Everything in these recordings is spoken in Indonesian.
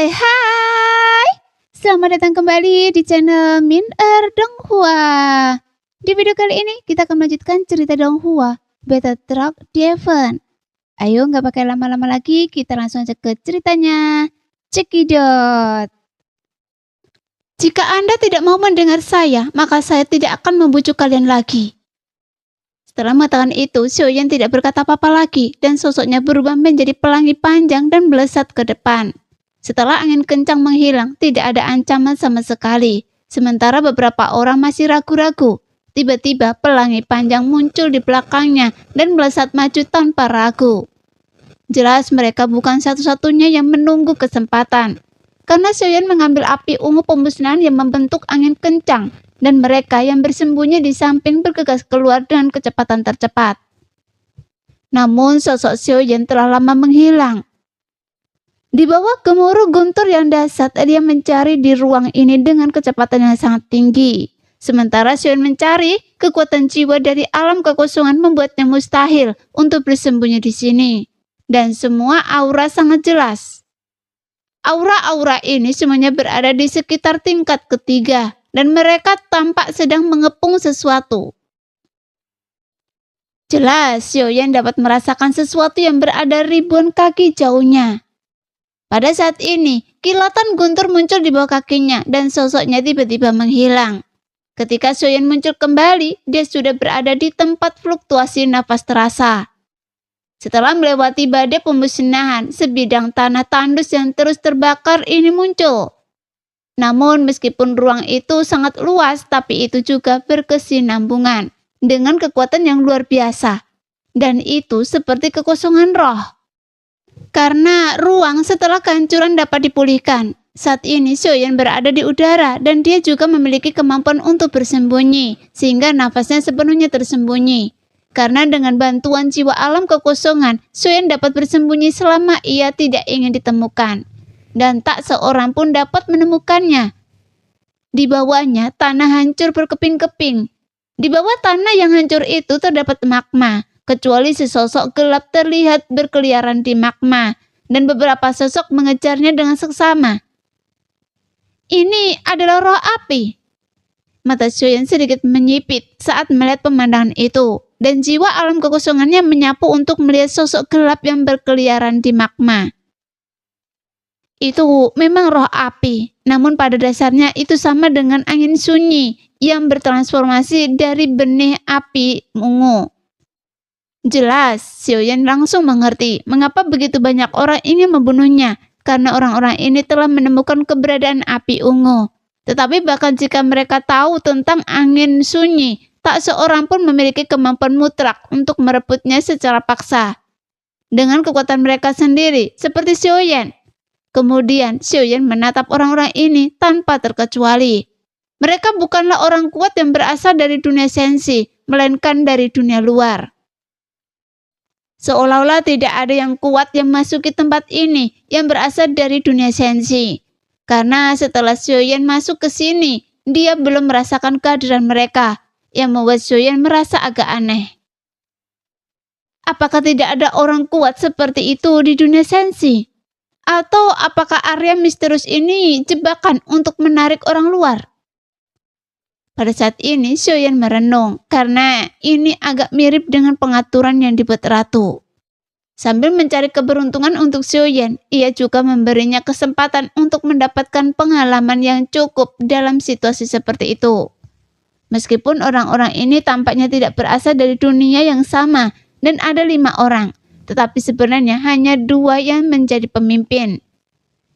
Hai hai, selamat datang kembali di channel Min Donghua. Di video kali ini kita akan melanjutkan cerita Donghua Beta Truck Devon. Ayo nggak pakai lama-lama lagi, kita langsung aja ke ceritanya. Cekidot. Jika Anda tidak mau mendengar saya, maka saya tidak akan membujuk kalian lagi. Setelah mengatakan itu, Xiaoyan tidak berkata apa-apa lagi dan sosoknya berubah menjadi pelangi panjang dan melesat ke depan. Setelah angin kencang menghilang, tidak ada ancaman sama sekali. Sementara beberapa orang masih ragu-ragu. Tiba-tiba pelangi panjang muncul di belakangnya dan melesat maju tanpa ragu. Jelas mereka bukan satu-satunya yang menunggu kesempatan. Karena Xiaoyan mengambil api ungu pemusnahan yang membentuk angin kencang dan mereka yang bersembunyi di samping bergegas keluar dengan kecepatan tercepat. Namun sosok Xiaoyan telah lama menghilang. Di bawah gemuruh guntur yang dahsyat, dia mencari di ruang ini dengan kecepatan yang sangat tinggi. Sementara Xiaoyan mencari, kekuatan jiwa dari alam kekosongan membuatnya mustahil untuk bersembunyi di sini. Dan semua aura sangat jelas. Aura-aura ini semuanya berada di sekitar tingkat ketiga, dan mereka tampak sedang mengepung sesuatu. Jelas, Xiaoyan dapat merasakan sesuatu yang berada ribuan kaki jauhnya. Pada saat ini, kilatan guntur muncul di bawah kakinya dan sosoknya tiba-tiba menghilang. Ketika Xiaoyan muncul kembali, dia sudah berada di tempat fluktuasi nafas terasa. Setelah melewati badai pemusnahan, sebidang tanah tandus yang terus terbakar ini muncul. Namun meskipun ruang itu sangat luas, tapi itu juga berkesinambungan dengan kekuatan yang luar biasa. Dan itu seperti kekosongan roh. Karena ruang setelah kehancuran dapat dipulihkan. Saat ini Xiaoyan berada di udara dan dia juga memiliki kemampuan untuk bersembunyi, sehingga nafasnya sepenuhnya tersembunyi. Karena dengan bantuan jiwa alam kekosongan, Xiaoyan dapat bersembunyi selama ia tidak ingin ditemukan. Dan tak seorang pun dapat menemukannya. Di bawahnya tanah hancur berkeping-keping. Di bawah tanah yang hancur itu terdapat magma. Kecuali sesosok gelap terlihat berkeliaran di magma, dan beberapa sosok mengejarnya dengan seksama. Ini adalah roh api. Mata Xiaoyan sedikit menyipit saat melihat pemandangan itu, dan jiwa alam kekosongannya menyapu untuk melihat sosok gelap yang berkeliaran di magma. Itu memang roh api, namun pada dasarnya itu sama dengan angin sunyi yang bertransformasi dari benih api ungu. Jelas, Xiaoyan langsung mengerti mengapa begitu banyak orang ingin membunuhnya, karena orang-orang ini telah menemukan keberadaan api ungu. Tetapi bahkan jika mereka tahu tentang angin sunyi, tak seorang pun memiliki kemampuan mutlak untuk merebutnya secara paksa. Dengan kekuatan mereka sendiri, seperti Xiaoyan. Kemudian Xiaoyan menatap orang-orang ini tanpa terkecuali. Mereka bukanlah orang kuat yang berasal dari dunia sensi, melainkan dari dunia luar. Seolah-olah tidak ada yang kuat yang masuki tempat ini yang berasal dari dunia sensi. Karena setelah Xiaoyan masuk ke sini, dia belum merasakan kehadiran mereka, yang membuat Xiaoyan merasa agak aneh. Apakah tidak ada orang kuat seperti itu di dunia sensi? Atau apakah area misterius ini jebakan untuk menarik orang luar? Pada saat ini Xiaoyan merenung karena ini agak mirip dengan pengaturan yang dibuat ratu. Sambil mencari keberuntungan untuk Xiaoyan, ia juga memberinya kesempatan untuk mendapatkan pengalaman yang cukup dalam situasi seperti itu. Meskipun orang-orang ini tampaknya tidak berasal dari dunia yang sama dan ada 5 orang, tetapi sebenarnya hanya 2 yang menjadi pemimpin.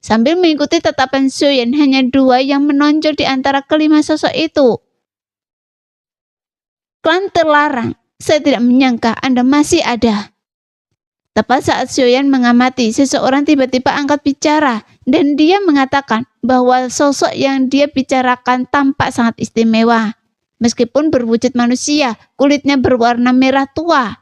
Sambil mengikuti tatapan Xiaoyan, hanya 2 yang menonjol di antara kelima sosok itu. Klan terlarang, saya tidak menyangka Anda masih ada. Tepat saat Xiaoyan mengamati, seseorang tiba-tiba angkat bicara dan dia mengatakan bahwa sosok yang dia bicarakan tampak sangat istimewa. Meskipun berwujud manusia, kulitnya berwarna merah tua.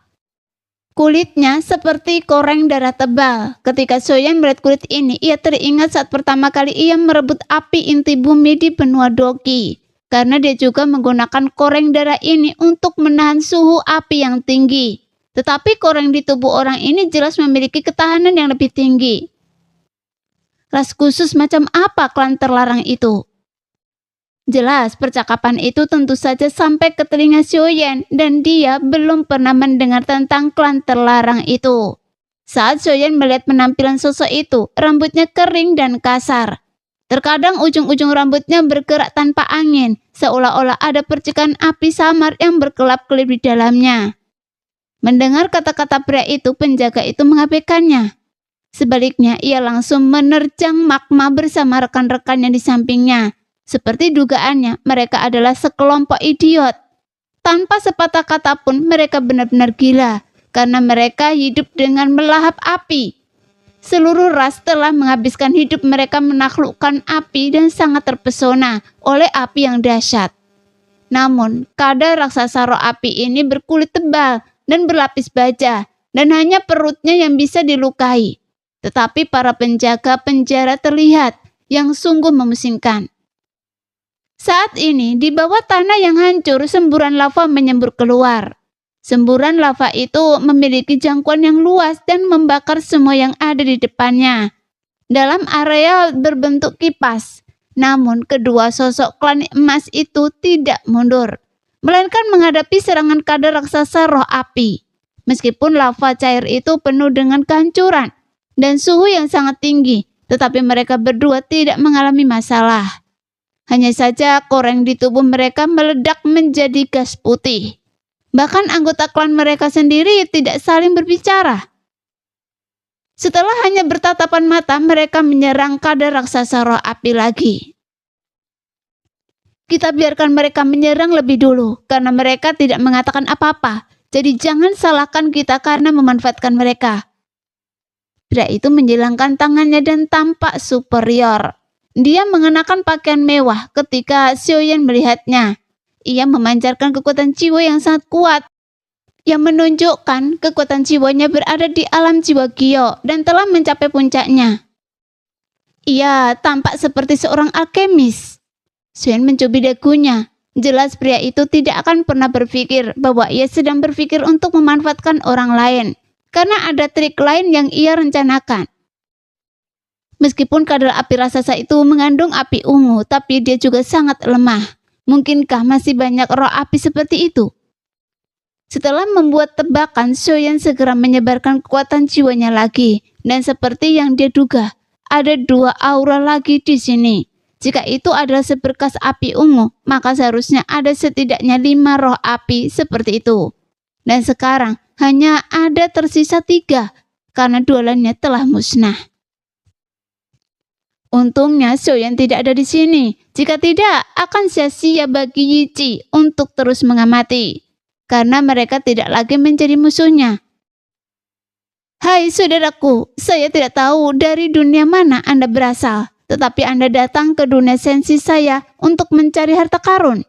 Kulitnya seperti koreng darah tebal. Ketika Xiaoyan melihat kulit ini, ia teringat saat pertama kali ia merebut api inti bumi di benua Doki. Karena dia juga menggunakan koreng darah ini untuk menahan suhu api yang tinggi. Tetapi koreng di tubuh orang ini jelas memiliki ketahanan yang lebih tinggi. Ras khusus macam apa klan terlarang itu? Jelas percakapan itu tentu saja sampai ke telinga Xiaoyan dan dia belum pernah mendengar tentang klan terlarang itu. Saat Xiaoyan melihat penampilan sosok itu, rambutnya kering dan kasar. Terkadang ujung-ujung rambutnya bergerak tanpa angin, seolah-olah ada percikan api samar yang berkelap-kelip di dalamnya. Mendengar kata-kata pria itu, penjaga itu mengabaikannya. Sebaliknya, ia langsung menerjang magma bersama rekan-rekannya di sampingnya. Seperti dugaannya, mereka adalah sekelompok idiot. Tanpa sepatah kata pun, mereka benar-benar gila, karena mereka hidup dengan melahap api. Seluruh ras telah menghabiskan hidup mereka menaklukkan api dan sangat terpesona oleh api yang dahsyat. Namun, kadar raksasa roh api ini berkulit tebal dan berlapis baja, dan hanya perutnya yang bisa dilukai. Tetapi para penjaga penjara terlihat yang sungguh memusingkan. Saat ini, di bawah tanah yang hancur, semburan lava menyembur keluar. Semburan lava itu memiliki jangkauan yang luas dan membakar semua yang ada di depannya. Dalam area berbentuk kipas, namun kedua sosok klan emas itu tidak mundur, melainkan menghadapi serangan kadar raksasa roh api. Meskipun lava cair itu penuh dengan kehancuran dan suhu yang sangat tinggi, tetapi mereka berdua tidak mengalami masalah. Hanya saja koreng di tubuh mereka meledak menjadi gas putih. Bahkan anggota klan mereka sendiri tidak saling berbicara. Setelah hanya bertatapan mata, mereka menyerang kadar raksasa roh api lagi. Kita biarkan mereka menyerang lebih dulu, karena mereka tidak mengatakan apa-apa. Jadi jangan salahkan kita karena memanfaatkan mereka. Pria itu menjilangkan tangannya dan tampak superior. Dia mengenakan pakaian mewah ketika Xiaoyan melihatnya. Ia memancarkan kekuatan jiwa yang sangat kuat, yang menunjukkan kekuatan jiwanya berada di alam jiwa Gyo dan telah mencapai puncaknya. Ia tampak seperti seorang alkemis. Xiaoyan mencubit dagunya. Jelas pria itu tidak akan pernah berpikir bahwa ia sedang berpikir untuk memanfaatkan orang lain, karena ada trik lain yang ia rencanakan. Meskipun kadar api raksasa itu mengandung api ungu, tapi dia juga sangat lemah. Mungkinkah masih banyak roh api seperti itu? Setelah membuat tebakan, Xiaoyan segera menyebarkan kekuatan jiwanya lagi. Dan seperti yang dia duga, ada 2 aura lagi di sini. Jika itu adalah seberkas api ungu, maka seharusnya ada setidaknya 5 roh api seperti itu. Dan sekarang hanya ada tersisa 3, karena 2 lainnya telah musnah. Untungnya Xiaoyan tidak ada di sini. Jika tidak, akan sia-sia bagi Yi Ji untuk terus mengamati. Karena mereka tidak lagi menjadi musuhnya. Hai saudaraku, saya tidak tahu dari dunia mana Anda berasal. Tetapi Anda datang ke dunia sensi saya untuk mencari harta karun.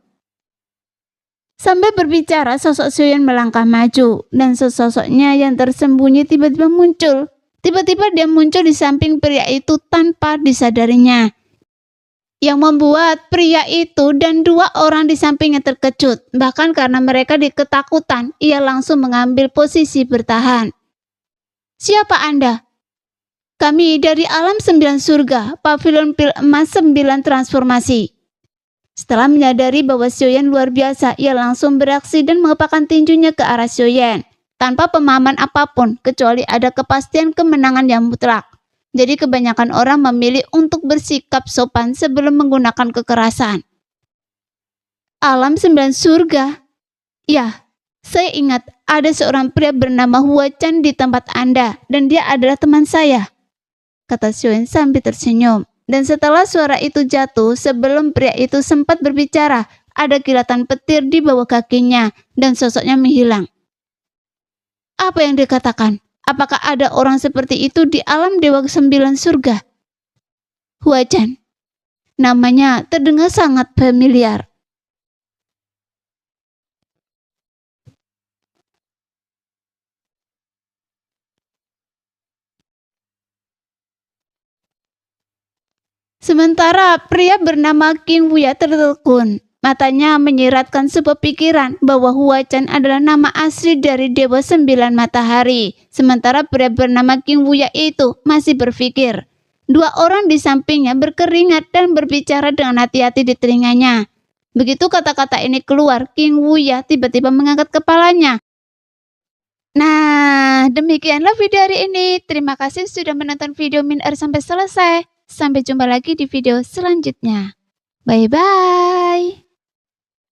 Sambil berbicara, sosok Xiaoyan melangkah maju. Dan sesosoknya yang tersembunyi tiba-tiba muncul. Tiba-tiba dia muncul di samping pria itu tanpa disadarinya. Yang membuat pria itu dan 2 orang di sampingnya terkejut. Bahkan karena mereka ketakutan, ia langsung mengambil posisi bertahan. Siapa Anda? Kami dari alam 9 surga, pavilion pil emas 9 transformasi. Setelah menyadari bahwa Xiaoyan luar biasa, ia langsung bereaksi dan mengepakkan tinjunya ke arah Xiaoyan. Tanpa pemahaman apapun, kecuali ada kepastian kemenangan yang mutlak. Jadi kebanyakan orang memilih untuk bersikap sopan sebelum menggunakan kekerasan. Alam 9 surga? Ya, saya ingat ada seorang pria bernama Hua Chan di tempat Anda, dan dia adalah teman saya, kata Xiaoyan sambil tersenyum. Dan setelah suara itu jatuh, sebelum pria itu sempat berbicara, ada kilatan petir di bawah kakinya, dan sosoknya menghilang. Apa yang dikatakan? Apakah ada orang seperti itu di alam Dewa 9 surga? Hua Chan. Namanya terdengar sangat familiar. Sementara pria bernama King Wuya tertegun. Matanya menyiratkan sebuah pikiran bahwa Hua Chan adalah nama asli dari Dewa 9 Matahari. Sementara pria bernama King Wuya itu masih berpikir, Dua orang di sampingnya berkeringat dan berbicara dengan hati-hati di telinganya. Begitu kata-kata ini keluar, King Wuya tiba-tiba mengangkat kepalanya. Nah, demikianlah video hari ini. Terima kasih sudah menonton video Min sampai selesai. Sampai jumpa lagi di video selanjutnya. Bye-bye.